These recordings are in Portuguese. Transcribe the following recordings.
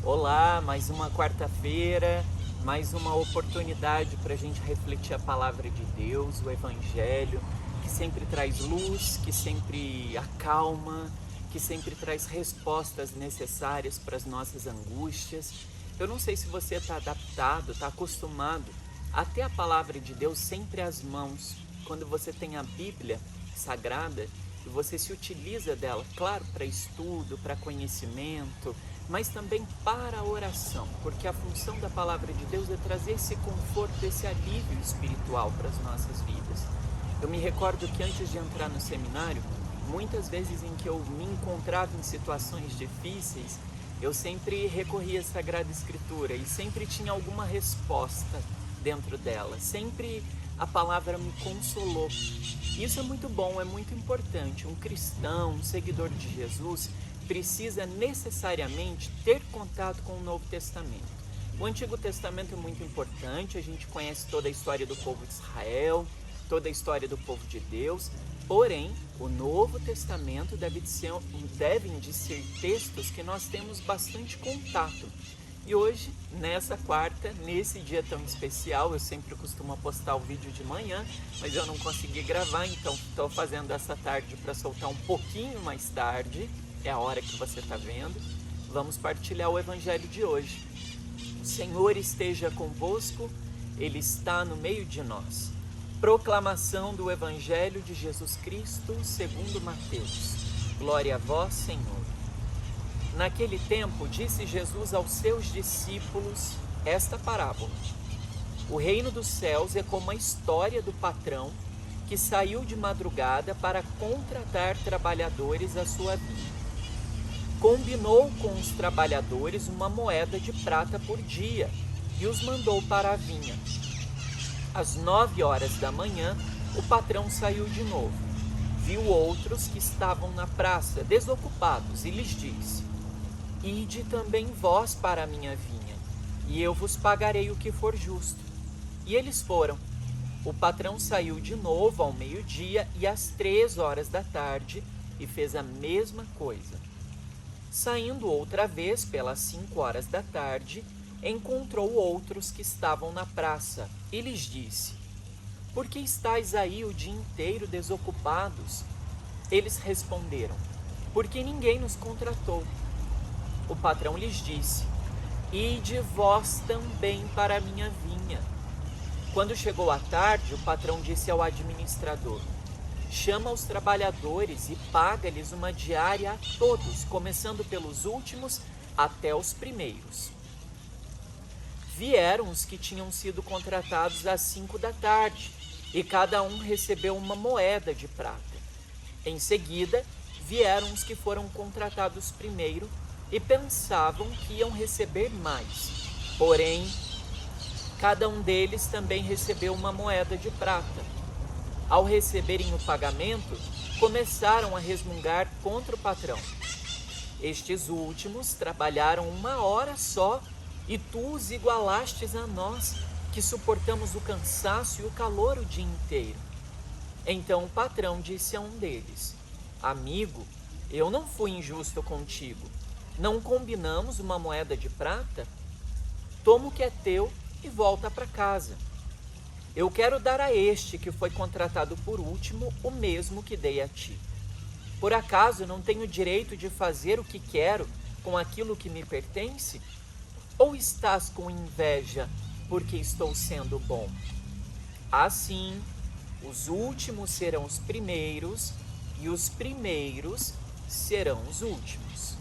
Olá, mais uma quarta-feira, mais uma oportunidade para a gente refletir a palavra de Deus, o Evangelho, que sempre traz luz, que sempre acalma, que sempre traz respostas necessárias para as nossas angústias. Eu não sei se você está adaptado, está acostumado a ter a palavra de Deus sempre às mãos, quando você tem a Bíblia Sagrada e você se utiliza dela, claro, para estudo, para conhecimento, mas também para a oração, porque a função da palavra de Deus é trazer esse conforto, esse alívio espiritual para as nossas vidas. Eu me recordo que antes de entrar no seminário, muitas vezes em que eu me encontrava em situações difíceis, eu sempre recorria à Sagrada Escritura e sempre tinha alguma resposta dentro dela, sempre a palavra me consolou. Isso é muito bom, é muito importante. Um cristão, um seguidor de Jesus, precisa necessariamente ter contato com o Novo Testamento. O Antigo Testamento é muito importante, a gente conhece toda a história do povo de Israel, toda a história do povo de Deus, porém, o Novo Testamento devem de ser textos que nós temos bastante contato. E hoje, nessa quarta, nesse dia tão especial, eu sempre costumo postar o vídeo de manhã, mas eu não consegui gravar, então estou fazendo essa tarde para soltar um pouquinho mais tarde, é a hora que você está vendo. Vamos partilhar o Evangelho de hoje. O Senhor esteja convosco, Ele está no meio de nós. Proclamação do Evangelho de Jesus Cristo segundo Mateus. Glória a vós, Senhor. Naquele tempo, disse Jesus aos seus discípulos esta parábola. O reino dos céus é como a história do patrão que saiu de madrugada para contratar trabalhadores à sua vinha. Combinou com os trabalhadores uma moeda de prata por dia e os mandou para a vinha. Às 9 horas da manhã, o patrão saiu de novo. Viu outros que estavam na praça, desocupados, e lhes disse: Ide também vós para a minha vinha, e eu vos pagarei o que for justo. E eles foram. O patrão saiu de novo ao meio-dia e às 3 horas da tarde e fez a mesma coisa. Saindo outra vez pelas 5 horas da tarde, encontrou outros que estavam na praça e lhes disse: Por que estáis aí o dia inteiro desocupados? Eles responderam: Porque ninguém nos contratou. O patrão lhes disse: Ide vós também para a minha vinha. Quando chegou a tarde, o patrão disse ao administrador: Chama os trabalhadores e paga-lhes uma diária a todos, começando pelos últimos até os primeiros. Vieram os que tinham sido contratados às 5 da tarde, e cada um recebeu uma moeda de prata. Em seguida, vieram os que foram contratados primeiro, e pensavam que iam receber mais. Porém, cada um deles também recebeu uma moeda de prata. Ao receberem o pagamento, começaram a resmungar contra o patrão. Estes últimos trabalharam 1 hora só, e tu os igualastes a nós, que suportamos o cansaço e o calor o dia inteiro. Então o patrão disse a um deles: Amigo, eu não fui injusto contigo. Não combinamos uma moeda de prata? Toma o que é teu e volta para casa. Eu quero dar a este que foi contratado por último o mesmo que dei a ti. Por acaso não tenho direito de fazer o que quero com aquilo que me pertence? Ou estás com inveja porque estou sendo bom? Assim, os últimos serão os primeiros e os primeiros serão os últimos.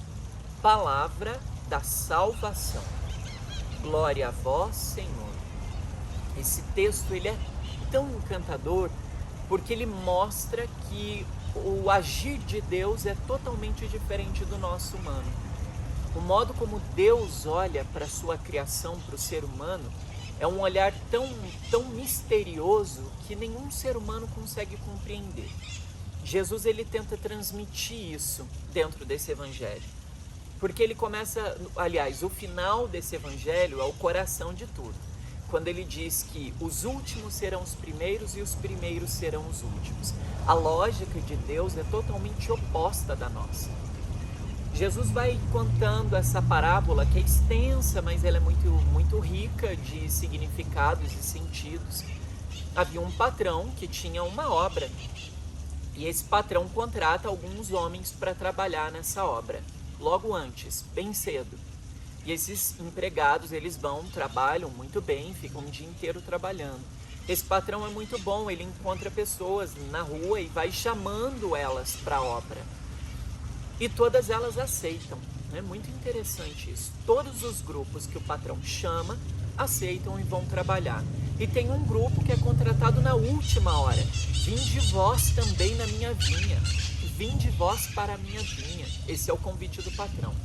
Palavra da salvação. Glória a vós, Senhor. Esse texto ele é tão encantador porque ele mostra que o agir de Deus é totalmente diferente do nosso humano. O modo como Deus olha para a sua criação, para o ser humano, é um olhar tão misterioso que nenhum ser humano consegue compreender. Jesus ele tenta transmitir isso dentro desse evangelho. Porque ele começa, aliás, o final desse evangelho é o coração de tudo. Quando ele diz que os últimos serão os primeiros e os primeiros serão os últimos. A lógica de Deus é totalmente oposta da nossa. Jesus vai contando essa parábola que é extensa, mas ela é muito rica de significados e sentidos. Havia um patrão que tinha uma obra e esse patrão contrata alguns homens para trabalhar nessa obra, logo antes, bem cedo. E esses empregados, eles vão, trabalham muito bem, ficam o dia inteiro trabalhando. Esse patrão é muito bom, ele encontra pessoas na rua e vai chamando elas para a obra. E todas elas aceitam. É muito interessante isso. Todos os grupos que o patrão chama, aceitam e vão trabalhar. E tem um grupo que é contratado na última hora. Vinde vós também na minha vinha. Vinde vós para a minha vinha. Esse é o convite do patrão.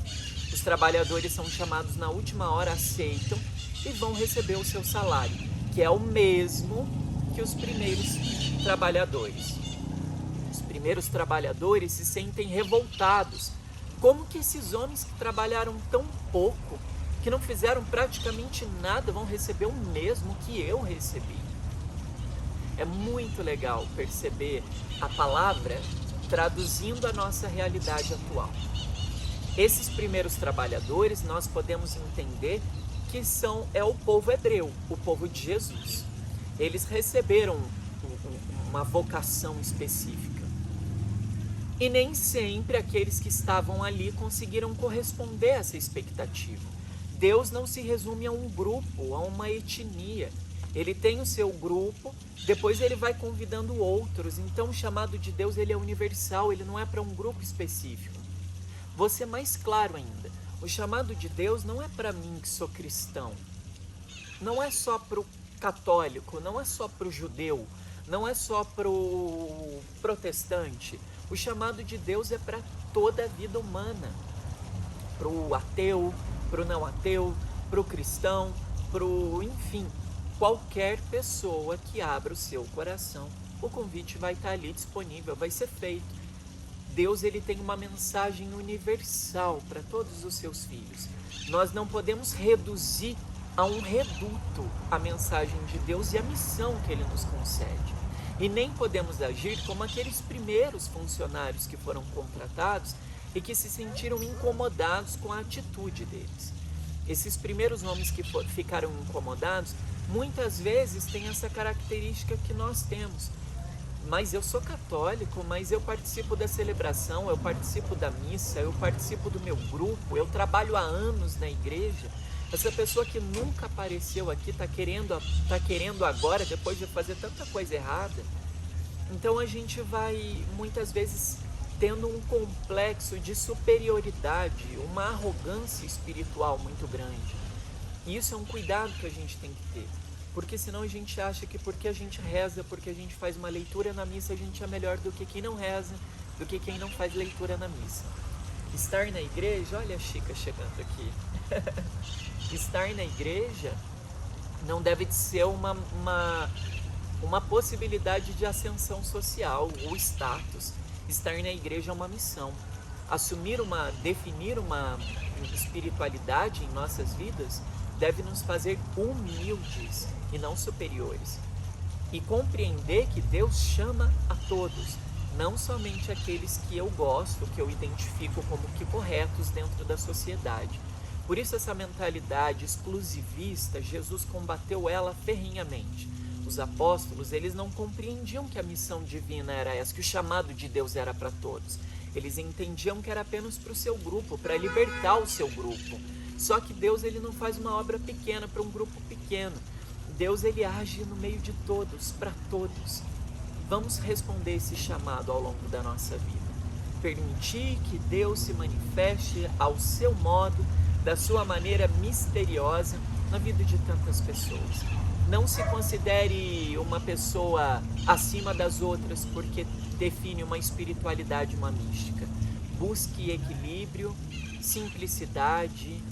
Os trabalhadores são chamados na última hora, aceitam e vão receber o seu salário, que é o mesmo que os primeiros trabalhadores. Os primeiros trabalhadores se sentem revoltados. Como que esses homens que trabalharam tão pouco, que não fizeram praticamente nada, vão receber o mesmo que eu recebi? É muito legal perceber a palavra traduzindo a nossa realidade atual. Esses primeiros trabalhadores, nós podemos entender que é o povo hebreu, o povo de Jesus. Eles receberam uma vocação específica. E nem sempre aqueles que estavam ali conseguiram corresponder a essa expectativa. Deus não se resume a um grupo, a uma etnia. Ele tem o seu grupo, depois ele vai convidando outros. Então o chamado de Deus, ele é universal, ele não é para um grupo específico. Vou ser mais claro ainda, o chamado de Deus não é para mim que sou cristão, não é só para o católico, não é só para o judeu, não é só para o protestante. O chamado de Deus é para toda a vida humana, para o ateu, para o não ateu, para o cristão, enfim, qualquer pessoa que abra o seu coração, o convite vai estar ali disponível, vai ser feito. Deus, ele tem uma mensagem universal para todos os seus filhos. Nós não podemos reduzir a um reduto a mensagem de Deus e a missão que ele nos concede. E nem podemos agir como aqueles primeiros funcionários que foram contratados e que se sentiram incomodados com a atitude deles. Esses primeiros homens que ficaram incomodados, muitas vezes têm essa característica que nós temos. Mas eu sou católico, mas eu participo da celebração, eu participo da missa, eu participo do meu grupo, eu trabalho há anos na igreja. Essa pessoa que nunca apareceu aqui está querendo agora, depois de fazer tanta coisa errada. Então a gente vai muitas vezes tendo um complexo de superioridade, uma arrogância espiritual muito grande. E isso é um cuidado que a gente tem que ter. Porque senão a gente acha que porque a gente reza, porque a gente faz uma leitura na missa, a gente é melhor do que quem não reza, do que quem não faz leitura na missa. Estar na igreja, olha a Chica chegando aqui. Estar na igreja não deve ser uma possibilidade de ascensão social ou status. Estar na igreja é uma missão. Definir uma espiritualidade em nossas vidas deve nos fazer humildes e não superiores. E compreender que Deus chama a todos, não somente aqueles que eu gosto, que eu identifico como que corretos dentro da sociedade. Por isso essa mentalidade exclusivista, Jesus combateu ela ferrenhamente. Os apóstolos, eles não compreendiam que a missão divina era essa, que o chamado de Deus era para todos. Eles entendiam que era apenas para o seu grupo, para libertar o seu grupo. Só que Deus, ele não faz uma obra pequena para um grupo pequeno. Deus, ele age no meio de todos, para todos. Vamos responder esse chamado ao longo da nossa vida. Permitir que Deus se manifeste ao seu modo, da sua maneira misteriosa, na vida de tantas pessoas. Não se considere uma pessoa acima das outras porque define uma espiritualidade, uma mística. Busque equilíbrio, simplicidade,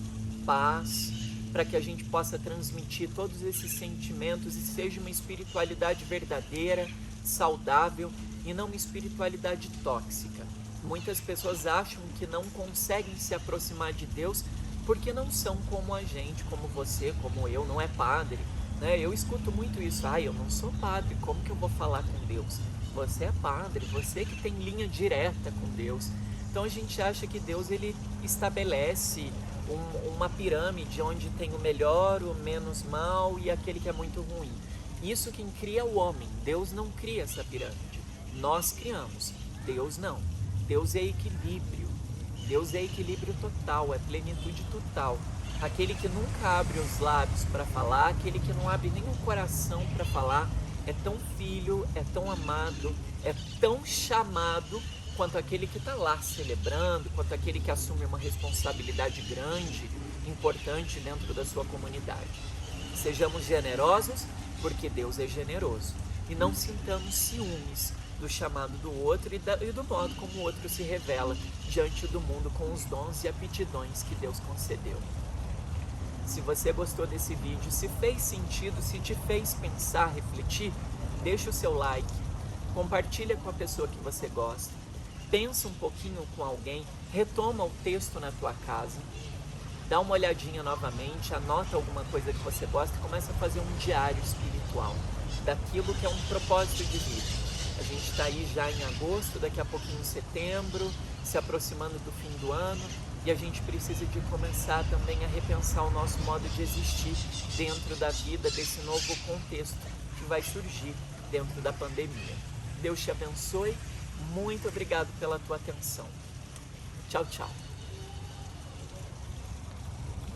paz, para que a gente possa transmitir todos esses sentimentos e seja uma espiritualidade verdadeira, saudável e não uma espiritualidade tóxica. Muitas pessoas acham que não conseguem se aproximar de Deus porque não são como a gente, como você, como eu, não é padre, né? Eu escuto muito isso, eu não sou padre, como que eu vou falar com Deus? Você é padre, você que tem linha direta com Deus. Então a gente acha que Deus ele estabelece uma pirâmide onde tem o melhor, o menos mal e aquele que é muito ruim. Isso quem cria é o homem. Deus não cria essa pirâmide. Nós criamos. Deus não. Deus é equilíbrio. Deus é equilíbrio total, é plenitude total. Aquele que nunca abre os lábios para falar, aquele que não abre nem o coração para falar, é tão filho, é tão amado, é tão chamado quanto aquele que está lá celebrando, quanto aquele que assume uma responsabilidade grande, importante dentro da sua comunidade. Sejamos generosos, porque Deus é generoso. E não sintamos ciúmes do chamado do outro e do modo como o outro se revela diante do mundo com os dons e aptidões que Deus concedeu. Se você gostou desse vídeo, se fez sentido, se te fez pensar, refletir, deixa o seu like, compartilha com a pessoa que você gosta, pensa um pouquinho com alguém, retoma o texto na tua casa, dá uma olhadinha novamente, anota alguma coisa que você gosta e começa a fazer um diário espiritual daquilo que é um propósito de vida. A gente está aí já em agosto, daqui a pouquinho em setembro, se aproximando do fim do ano, e a gente precisa de começar também a repensar o nosso modo de existir dentro da vida, desse novo contexto que vai surgir dentro da pandemia. Deus te abençoe, muito obrigado pela tua atenção. Tchau, tchau.